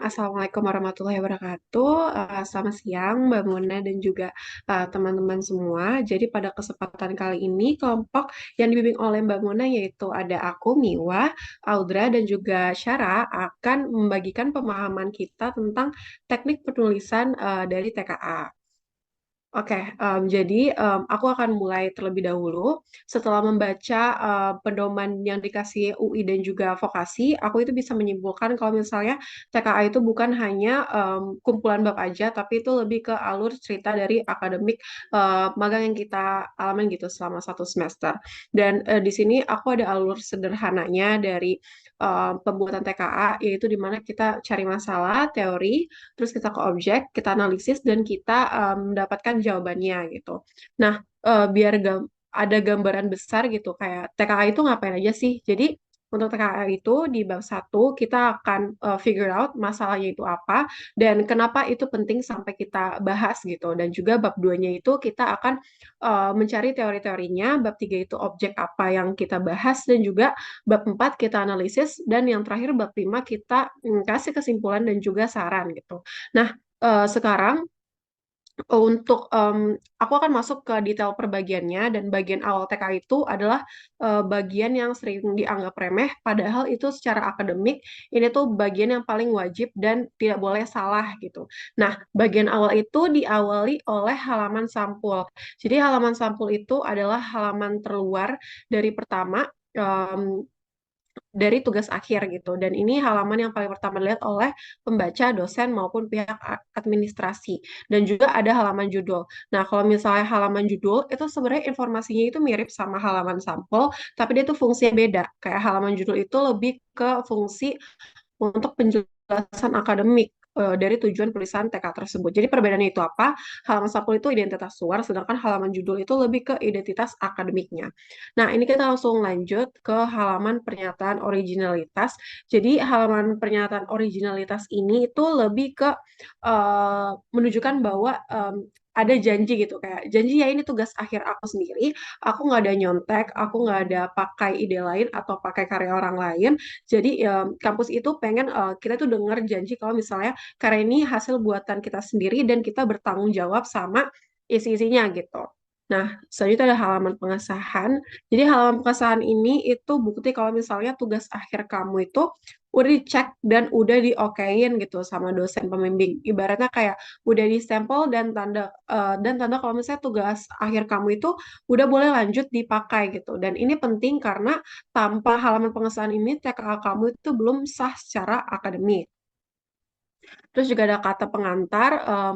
Assalamualaikum warahmatullahi wabarakatuh. Selamat siang, Mbak Mona dan juga teman-teman semua. Jadi pada kesempatan kali ini kelompok yang dibimbing oleh Mbak Mona yaitu ada aku, Miwa, Audra dan juga Syara akan membagikan pemahaman kita tentang teknik penulisan dari TKA. Oke, jadi aku akan mulai terlebih dahulu. Setelah membaca pedoman yang dikasih UI dan juga vokasi, aku itu bisa menyimpulkan kalau misalnya TKA itu bukan hanya kumpulan bab aja, tapi itu lebih ke alur cerita dari akademik magang yang kita alamin gitu selama satu semester. Dan di sini aku ada alur sederhananya dari pembuatan TKA, yaitu di mana kita cari masalah, teori, terus kita ke objek, kita analisis dan kita mendapatkan jawabannya gitu. Nah, biar ada gambaran besar gitu kayak TKA itu ngapain aja sih? Jadi untuk TKA itu di bab satu kita akan figure out masalahnya itu apa dan kenapa itu penting sampai kita bahas gitu. Dan juga bab 2-nya itu kita akan mencari teori-teorinya, bab 3 itu objek apa yang kita bahas dan juga bab 4 kita analisis dan yang terakhir bab 5 kita kasih kesimpulan dan juga saran gitu. Nah, sekarang untuk aku akan masuk ke detail perbagiannya dan bagian awal TK itu adalah bagian yang sering dianggap remeh, padahal itu secara akademik ini tuh bagian yang paling wajib dan tidak boleh salah gitu. Nah, bagian awal itu diawali oleh halaman sampul. Jadi halaman sampul itu adalah halaman terluar dari pertama. Dari tugas akhir gitu. Dan ini halaman yang paling pertama dilihat oleh pembaca, dosen maupun pihak administrasi. Dan juga ada halaman judul. Nah, kalau misalnya halaman judul itu sebenarnya informasinya itu mirip sama halaman sampel, tapi dia tuh fungsinya beda. Kayak halaman judul itu lebih ke fungsi untuk penjelasan akademik dari tujuan penulisan TK tersebut. Jadi perbedaannya itu apa? Halaman sampul itu identitas luar, sedangkan halaman judul itu lebih ke identitas akademiknya. Nah, ini kita langsung lanjut ke halaman pernyataan originalitas. Jadi halaman pernyataan originalitas ini itu lebih ke menunjukkan bahwa ada janji gitu kayak janji ya ini tugas akhir aku sendiri, aku nggak ada nyontek, aku nggak ada pakai ide lain atau pakai karya orang lain. Jadi kampus itu pengen kita tuh dengar janji kalau misalnya karya ini hasil buatan kita sendiri dan kita bertanggung jawab sama isi-isinya gitu. Nah, selanjutnya ada halaman pengesahan. Jadi halaman pengesahan ini itu bukti kalau misalnya tugas akhir kamu itu udah dicek dan udah diokein gitu sama dosen pembimbing. Ibaratnya kayak udah distempel dan tanda kalau misalnya tugas akhir kamu itu udah boleh lanjut dipakai gitu. Dan ini penting karena tanpa halaman pengesahan ini TKA kamu itu belum sah secara akademik. Terus juga ada kata pengantar.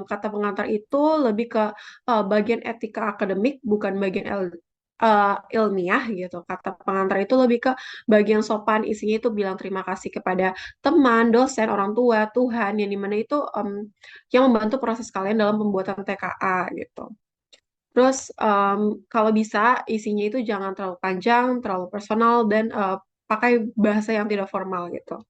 Kata pengantar itu lebih ke bagian etika akademik, bukan bagian ilmiah gitu. Kata pengantar itu lebih ke bagian sopan, isinya itu bilang terima kasih kepada teman, dosen, orang tua, Tuhan, yang dimana itu yang membantu proses kalian dalam pembuatan TKA gitu. Terus kalau bisa isinya itu jangan terlalu panjang, terlalu personal, dan pakai bahasa yang tidak formal gitu.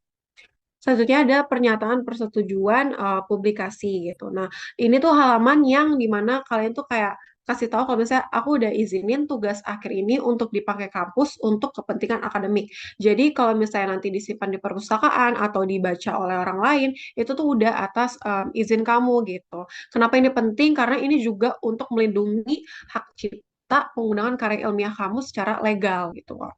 Selanjutnya ada pernyataan persetujuan publikasi gitu. Nah, ini tuh halaman yang dimana kalian tuh kayak kasih tahu kalau misalnya aku udah izinin tugas akhir ini untuk dipakai kampus untuk kepentingan akademik. Jadi kalau misalnya nanti disimpan di perpustakaan atau dibaca oleh orang lain, itu tuh udah atas izin kamu gitu. Kenapa ini penting? Karena ini juga untuk melindungi hak cipta penggunaan karya ilmiah kamu secara legal gitu loh.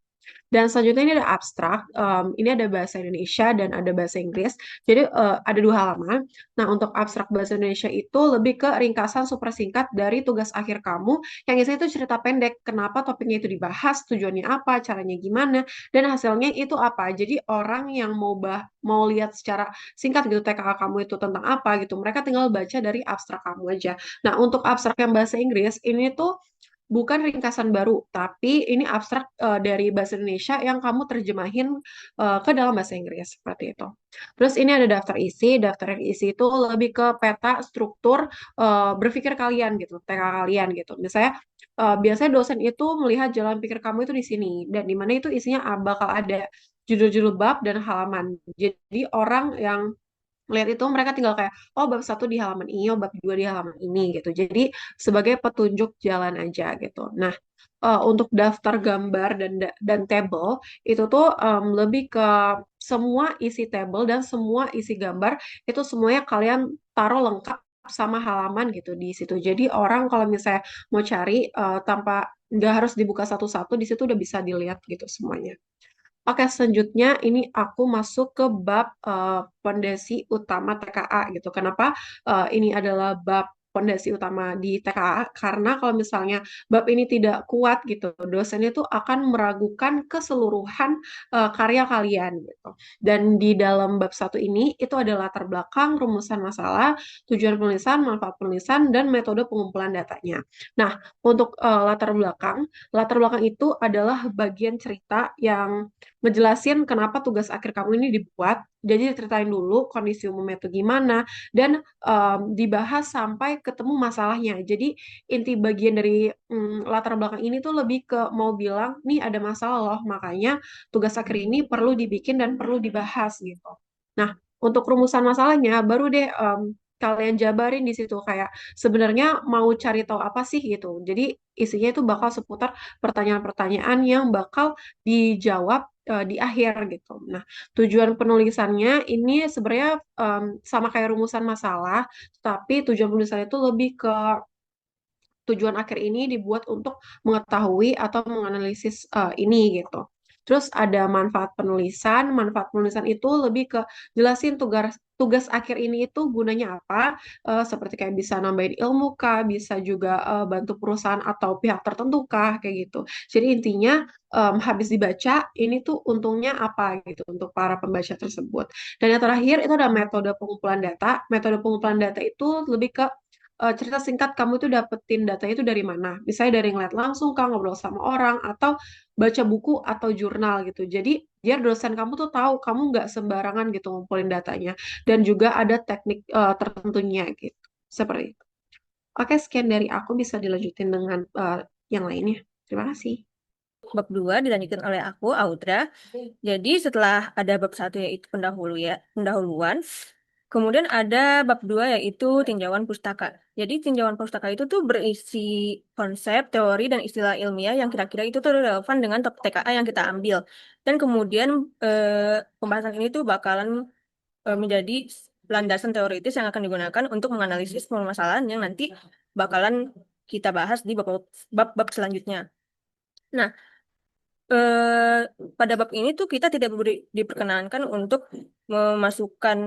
Dan selanjutnya ini ada abstrak. Ini ada bahasa Indonesia dan ada bahasa Inggris. Jadi ada dua halaman. Nah, untuk abstrak bahasa Indonesia itu lebih ke ringkasan super singkat dari tugas akhir kamu yang isinya itu cerita pendek. Kenapa topiknya itu dibahas, tujuannya apa, caranya gimana, dan hasilnya itu apa. Jadi orang yang mau lihat secara singkat gitu TKA kamu itu tentang apa gitu, mereka tinggal baca dari abstrak kamu aja. Nah, untuk abstrak yang bahasa Inggris ini tuh bukan ringkasan baru, tapi ini abstrak dari bahasa Indonesia yang kamu terjemahin ke dalam bahasa Inggris seperti itu. Terus ini ada daftar isi. Daftar isi itu lebih ke peta struktur berpikir kalian gitu, TK kalian gitu. Misalnya biasanya dosen itu melihat jalan pikir kamu itu di sini dan di mana itu isinya bakal ada judul-judul bab dan halaman. Jadi orang yang lihat itu mereka tinggal kayak oh bab satu di halaman ini, oh bab dua di halaman ini gitu. Jadi sebagai petunjuk jalan aja gitu. Nah, untuk daftar gambar dan table itu tuh lebih ke semua isi table dan semua isi gambar itu semuanya kalian taruh lengkap sama halaman gitu di situ. Jadi orang kalau misalnya mau cari tanpa nggak harus dibuka satu-satu di situ udah bisa dilihat gitu semuanya. Oke, selanjutnya ini aku masuk ke bab pondasi utama TKA gitu. Kenapa ini adalah bab pondasi utama di TKA? Karena kalau misalnya bab ini tidak kuat gitu, dosen itu akan meragukan keseluruhan karya kalian gitu. Dan di dalam bab satu ini itu ada latar belakang, rumusan masalah, tujuan penulisan, manfaat penulisan, dan metode pengumpulan datanya. Nah, untuk latar belakang itu adalah bagian cerita yang ngejelasin kenapa tugas akhir kamu ini dibuat. Jadi diceritain dulu kondisi umumnya itu gimana dan dibahas sampai ketemu masalahnya. Jadi inti bagian dari latar belakang ini tuh lebih ke mau bilang nih ada masalah loh, makanya tugas akhir ini perlu dibikin dan perlu dibahas gitu. Nah, untuk rumusan masalahnya baru deh kalian jabarin di situ kayak sebenarnya mau cari tahu apa sih gitu. Jadi isinya itu bakal seputar pertanyaan-pertanyaan yang bakal dijawab di akhir gitu. Nah, tujuan penulisannya ini sebenarnya sama kayak rumusan masalah, tapi tujuan penulisan itu lebih ke tujuan akhir ini dibuat untuk mengetahui atau menganalisis ini gitu. Terus ada manfaat penulisan. Manfaat penulisan itu lebih ke jelasin tugas tugas akhir ini itu gunanya apa, seperti kayak bisa nambahin ilmu kah, bisa juga bantu perusahaan atau pihak tertentu kah, kayak gitu. Jadi intinya habis dibaca ini tuh untungnya apa gitu untuk para pembaca tersebut. Dan yang terakhir itu ada metode pengumpulan data. Metode pengumpulan data itu lebih ke cerita singkat kamu tuh dapetin data itu dari mana. Misalnya dari ngeliat langsung, kak ngobrol sama orang, atau baca buku atau jurnal gitu. Jadi biar dosen kamu tuh tahu kamu nggak sembarangan gitu ngumpulin datanya. Dan juga ada teknik tertentunya gitu. Seperti itu. Oke, sekian dari aku bisa dilanjutin dengan yang lainnya. Terima kasih. Bab 2 dilanjutkan oleh aku, Audra. Jadi setelah ada bab 1 yaitu pendahuluan, kemudian ada bab 2 yaitu tinjauan pustaka. Jadi tinjauan pustaka itu tuh berisi konsep, teori, dan istilah ilmiah yang kira-kira itu tuh relevan dengan topik TKA yang kita ambil. Dan kemudian pembahasan ini tuh bakalan menjadi landasan teoritis yang akan digunakan untuk menganalisis permasalahan yang nanti bakalan kita bahas di bab-bab selanjutnya. Nah, eh, pada bab ini tuh kita tidak diperkenankan untuk memasukkan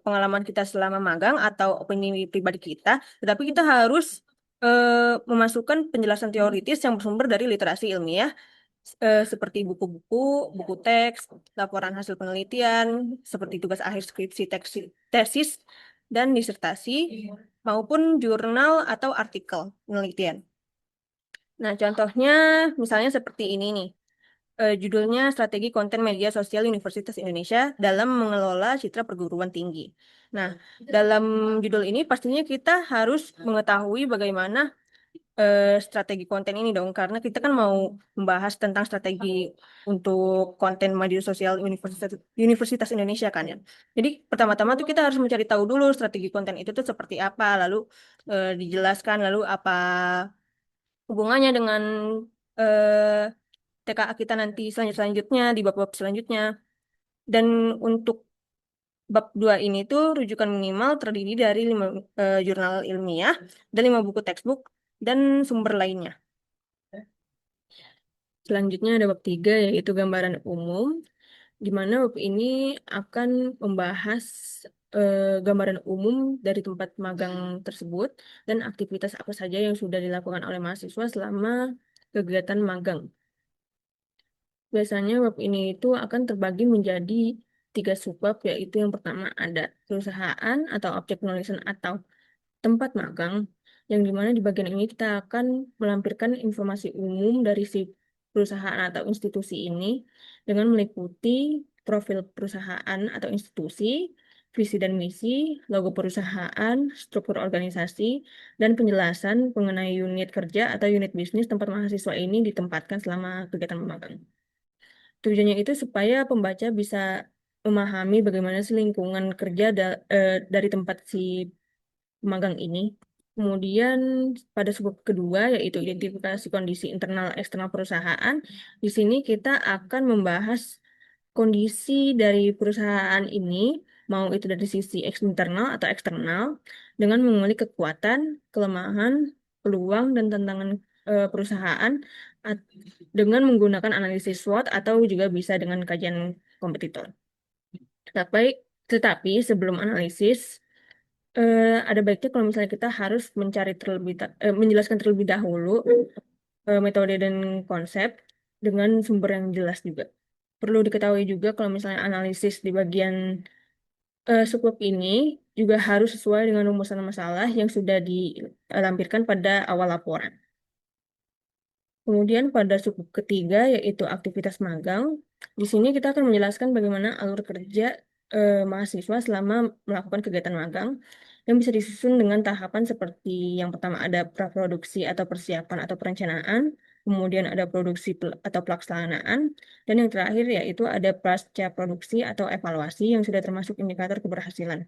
pengalaman kita selama magang atau opini pribadi kita, tetapi kita harus memasukkan penjelasan teoritis yang bersumber dari literasi ilmiah, seperti buku-buku, buku teks, laporan hasil penelitian, seperti tugas akhir skripsi, tesis, dan disertasi, maupun jurnal atau artikel penelitian. Nah, contohnya misalnya seperti ini nih. Judulnya Strategi Konten Media Sosial Universitas Indonesia dalam Mengelola Citra Perguruan Tinggi. Nah, dalam judul ini pastinya kita harus mengetahui bagaimana strategi konten ini dong, karena kita kan mau membahas tentang strategi untuk konten media sosial Universitas Indonesia kan ya. Jadi pertama-tama tuh kita harus mencari tahu dulu strategi konten itu tuh seperti apa, lalu dijelaskan, lalu apa hubungannya dengan eh, TKA kita nanti selanjutnya di bab-bab selanjutnya. Dan untuk bab 2 ini tuh rujukan minimal terdiri dari 5 jurnal ilmiah dan 5 buku textbook dan sumber lainnya. Selanjutnya ada bab 3 yaitu gambaran umum, di mana bab ini akan membahas gambaran umum dari tempat magang tersebut dan aktivitas apa saja yang sudah dilakukan oleh mahasiswa selama kegiatan magang. Biasanya bab ini itu akan terbagi menjadi 3 subbab, yaitu yang pertama ada perusahaan atau objek penulisan atau tempat magang, yang dimana di bagian ini kita akan melampirkan informasi umum dari si perusahaan atau institusi ini dengan meliputi profil perusahaan atau institusi, visi dan misi, logo perusahaan, struktur organisasi, dan penjelasan mengenai unit kerja atau unit bisnis tempat mahasiswa ini ditempatkan selama kegiatan magang. Tujuannya itu supaya pembaca bisa memahami bagaimana sih lingkungan kerja dari tempat si magang ini. Kemudian pada subbab kedua yaitu identifikasi kondisi internal eksternal perusahaan. Di sini kita akan membahas kondisi dari perusahaan ini, mau itu dari sisi internal atau eksternal, dengan mengulik kekuatan, kelemahan, peluang, dan tantangan perusahaan at- dengan menggunakan analisis SWOT atau juga bisa dengan kajian kompetitor. Tetapi, tetapi sebelum analisis, ada baiknya kalau misalnya kita harus menjelaskan terlebih dahulu metode dan konsep dengan sumber yang jelas juga. Perlu diketahui juga kalau misalnya analisis di bagian subbab ini juga harus sesuai dengan rumusan masalah yang sudah dilampirkan pada awal laporan. Kemudian pada subbab ketiga yaitu aktivitas magang. Di sini kita akan menjelaskan bagaimana alur kerja mahasiswa selama melakukan kegiatan magang yang bisa disusun dengan tahapan seperti yang pertama ada praproduksi atau persiapan atau perencanaan, kemudian ada produksi atau pelaksanaan, dan yang terakhir yaitu ada pasca produksi atau evaluasi yang sudah termasuk indikator keberhasilan.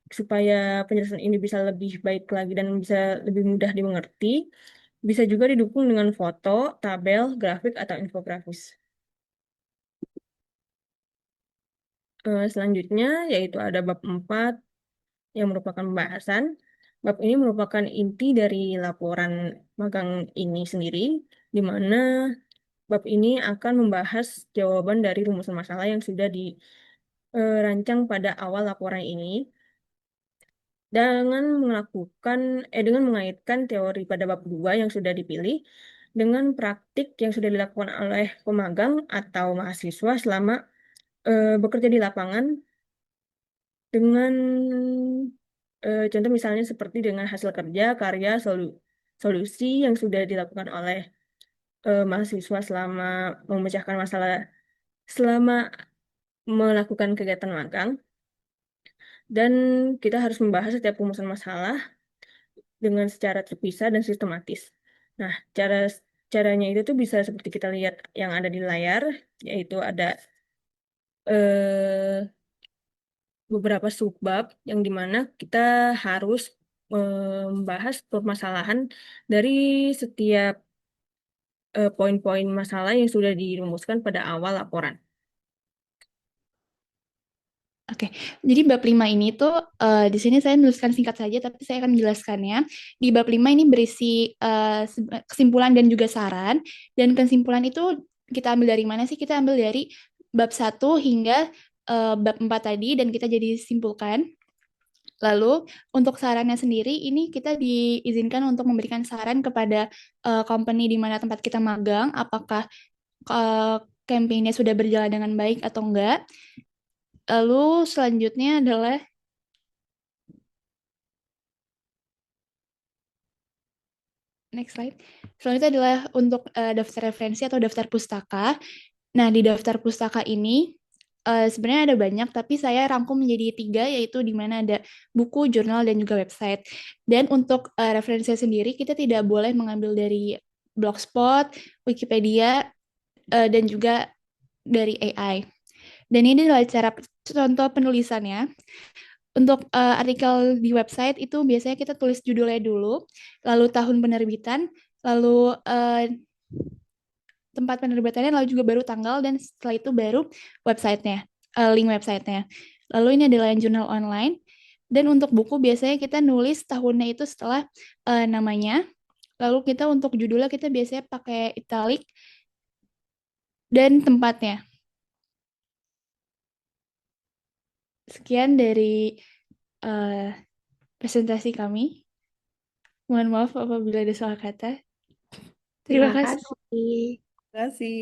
Supaya penjelasan ini bisa lebih baik lagi dan bisa lebih mudah dimengerti, bisa juga didukung dengan foto, tabel, grafik, atau infografis. Selanjutnya, yaitu ada bab 4 yang merupakan pembahasan. Bab ini merupakan inti dari laporan magang ini sendiri, di mana bab ini akan membahas jawaban dari rumusan masalah yang sudah dirancang pada awal laporan ini, dengan mengaitkan teori pada bab 2 yang sudah dipilih dengan praktik yang sudah dilakukan oleh pemagang atau mahasiswa selama bekerja di lapangan dengan contoh misalnya seperti dengan hasil kerja, karya, solusi yang sudah dilakukan oleh mahasiswa selama memecahkan masalah selama melakukan kegiatan magang, dan kita harus membahas setiap rumusan masalah dengan secara terpisah dan sistematis. Nah, caranya itu tuh bisa seperti kita lihat yang ada di layar, yaitu ada eh, beberapa subbab yang dimana kita harus membahas permasalahan dari setiap poin-poin masalah yang sudah dirumuskan pada awal laporan. Oke, jadi bab 5 ini tuh di sini saya menuliskan singkat saja, tapi saya akan menjelaskannya. Di bab 5 ini berisi kesimpulan dan juga saran. Dan kesimpulan itu kita ambil dari mana sih? Kita ambil dari bab 1 hingga bab 4 tadi, dan kita jadi simpulkan. Lalu untuk sarannya sendiri, ini kita diizinkan untuk memberikan saran kepada company di mana tempat kita magang, apakah campaign-nya sudah berjalan dengan baik atau enggak. Lalu selanjutnya adalah next slide. Selanjutnya adalah untuk daftar referensi atau daftar pustaka. Nah, di daftar pustaka ini sebenarnya ada banyak, tapi saya rangkum menjadi 3, yaitu di mana ada buku, jurnal, dan juga website. Dan untuk referensi sendiri, kita tidak boleh mengambil dari Blogspot, Wikipedia, dan juga dari AI. Dan ini adalah cara contoh penulisannya. Untuk artikel di website itu biasanya kita tulis judulnya dulu, lalu tahun penerbitan, lalu tempat penerbitannya, lalu juga baru tanggal, dan setelah itu baru websitenya, link websitenya. Lalu ini adalah jurnal online. Dan untuk buku biasanya kita nulis tahunnya itu setelah namanya. Lalu kita untuk judulnya kita biasanya pakai italic dan tempatnya. Sekian dari uh, presentasi kami. Mohon maaf apabila ada salah kata. Terima Terima kasih. kasih. Terima kasih.